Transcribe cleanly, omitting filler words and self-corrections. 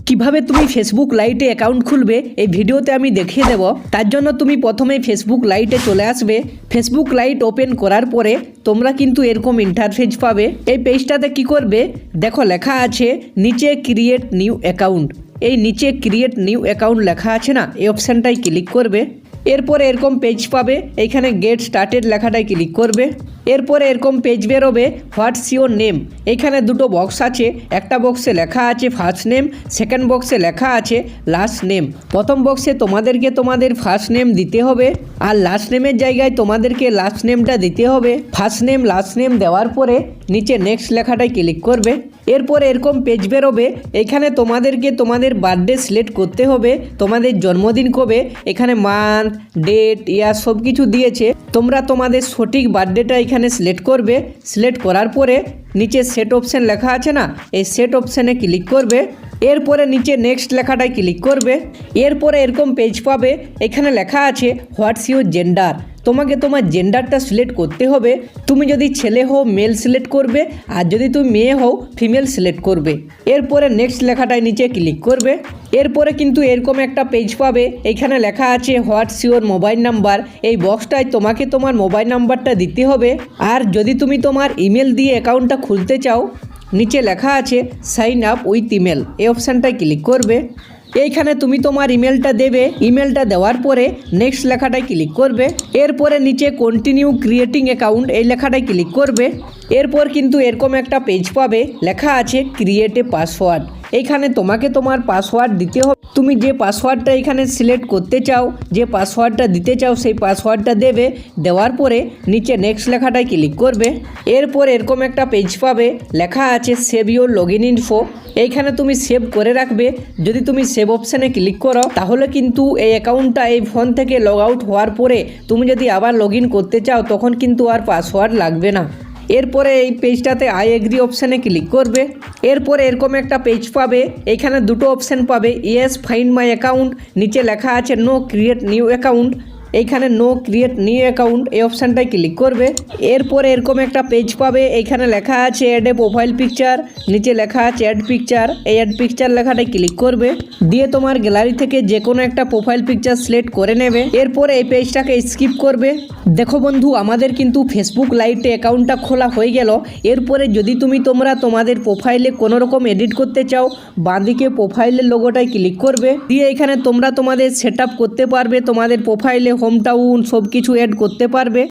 কিভাবে তুমি ফেসবুক লাইটে অ্যাকাউন্ট খুলবে এই ভিডিওতে আমি দেখিয়ে দেব। তার জন্য তুমি প্রথমে ফেসবুক লাইটে চলে আসবে। ফেসবুক লাইট ওপেন করার পরে তোমরা কিন্তু এরকম ইন্টারফেস পাবে। এই পেজটাতে কি করবে, দেখো লেখা আছে নিচে ক্রিয়েট নিউ অ্যাকাউন্ট। এই নিচে ক্রিয়েট নিউ অ্যাকাউন্ট লেখা আছে না, এই অপশানটাই ক্লিক করবে। এরপরে এরকম পেজ পাবে, এইখানে গেট স্টার্টেড লেখাটায় ক্লিক করবে। এরপরে এরকম পেজ বেরোবে, হোয়াটস ইউর নেম। এইখানে দুটো বক্স আছে, একটা বক্সে লেখা আছে ফার্স্ট নেম, সেকেন্ড বক্সে লেখা আছে লাস্ট নেম। প্রথম বক্সে তোমাদেরকে তোমাদের ফার্স্ট নেম দিতে হবে, আর লাস্ট নেমের জায়গায় তোমাদেরকে লাস্ট নেমটা দিতে হবে। ফার্স্ট নেম লাস্ট নেম দেওয়ার পরে নিচে নেক্সট লেখাটায় ক্লিক করবে। এরপর এরকম পেজ বেরোবে, এখানে তোমাদেরকে তোমাদের বার্থডে সিলেক্ট করতে হবে, তোমাদের জন্মদিন কবে। এখানে মান্থ, ডেট, ইয়ার সব কিছু দিয়েছে। তোমরা তোমাদের সঠিক বার্থডেটা এখানে সিলেক্ট করবে। সিলেক্ট করার পরে নিচে সেট অপশান লেখা আছে না, এই সেট অপশানে ক্লিক করবে। এরপরে নিচে নেক্সট লেখাটায় ক্লিক করবে। এরপরে এরকম পেজ পাবে, এখানে লেখা আছে হোয়াটস ইউর জেন্ডার। তোমাকে তোমার জেন্ডারটা সিলেক্ট করতে হবে। তুমি যদি ছেলে হও মেল সিলেক্ট করবে, আর যদি তুমি মেয়ে হও ফিমেল সিলেক্ট করবে। এরপরে নেক্সট লেখাটায় নিচে ক্লিক করবে। এরপরে কিন্তু এরকম একটা পেজ পাবে, এখানে লেখা আছে হোয়াটস ইউর মোবাইল নাম্বার। এই বক্সটায় তোমাকে তোমার মোবাইল নাম্বারটা দিতে হবে। আর যদি তুমি তোমার ইমেল দিয়ে অ্যাকাউন্টটা খুলতে চাও, নিচে লেখা আছে সাইন আপ উইথ ইমেল, এই অপশানটায় ক্লিক করবে। এইখানে তুমি তোমার ইমেলটা দেবে। ইমেলটা দেওয়ার পরে নেক্সট লেখাটায় ক্লিক করবে। এরপরে নিচে কন্টিনিউ ক্রিয়েটিং অ্যাকাউন্ট, এই লেখাটায় ক্লিক করবে। এরপর কিন্তু এরকম একটা পেজ পাবে, লেখা আছে ক্রিয়েট এ পাসওয়ার্ড। এইখানে তোমাকে তোমার পাসওয়ার্ড দিতে হবে। তুমি যে পাসওয়ার্ডটা এখানে সিলেক্ট করতে চাও, যে পাসওয়ার্ডটা দিতে চাও, সেই পাসওয়ার্ডটা দেবে। দেওয়ার পরে নিচে নেক্সট লেখাটায় ক্লিক করবে। এরপর এরকম একটা পেজ পাবে, লেখা আছে save your log in info. এইখানে তুমি সেভ করে রাখবে। যদি তুমি সেভ অপশানে ক্লিক করো, তাহলে কিন্তু এই অ্যাকাউন্টটা এই ফোন থেকে লগ আউট হওয়ার পরে তুমি যদি আবার লগ ইন করতে চাও, তখন কিন্তু আর পাসওয়ার্ড লাগবে না। এরপরে এই পেজটাতে আই এগ্রি অপশানে ক্লিক করবে। এরপরে এরকম একটা পেজ পাবে, এখানে দুটো অপশান পাবে, ইয়েস ফাইন্ড মাই অ্যাকাউন্ট, নিচে লেখা আছে নো ক্রিয়েট নিউ অ্যাকাউন্ট। এইখানে নো ক্রিয়েট নিউ অ্যাকাউন্ট, এই অপশানটায় ক্লিক করবে। এরপরে এরকম একটা পেজ পাবে, এইখানে লেখা আছে অ্যাড এ প্রোফাইল পিকচার, নিচে লেখা আছে অ্যাড পিকচার। এই অ্যাড পিকচার লেখাটায় ক্লিক করবে। দিয়ে তোমার গ্যালারি থেকে যে কোনো একটা প্রোফাইল পিকচার সিলেক্ট করে নেবে। এরপরে এই পেজটাকে স্কিপ করবে। দেখো বন্ধু, আমাদের কিন্তু ফেসবুক লাইটে অ্যাকাউন্টটা খোলা হয়ে গেল। এরপরে যদি তোমরা তোমাদের প্রোফাইলে কোনো রকম এডিট করতে চাও, বাঁদিকে প্রোফাইলের লোগোটায় ক্লিক করবে। দিয়ে এখানে তোমরা তোমাদের সেট আপ করতে পারবে, তোমাদের প্রোফাইলে হোম টাউন সব কিছু অ্যাড করতে পারবে।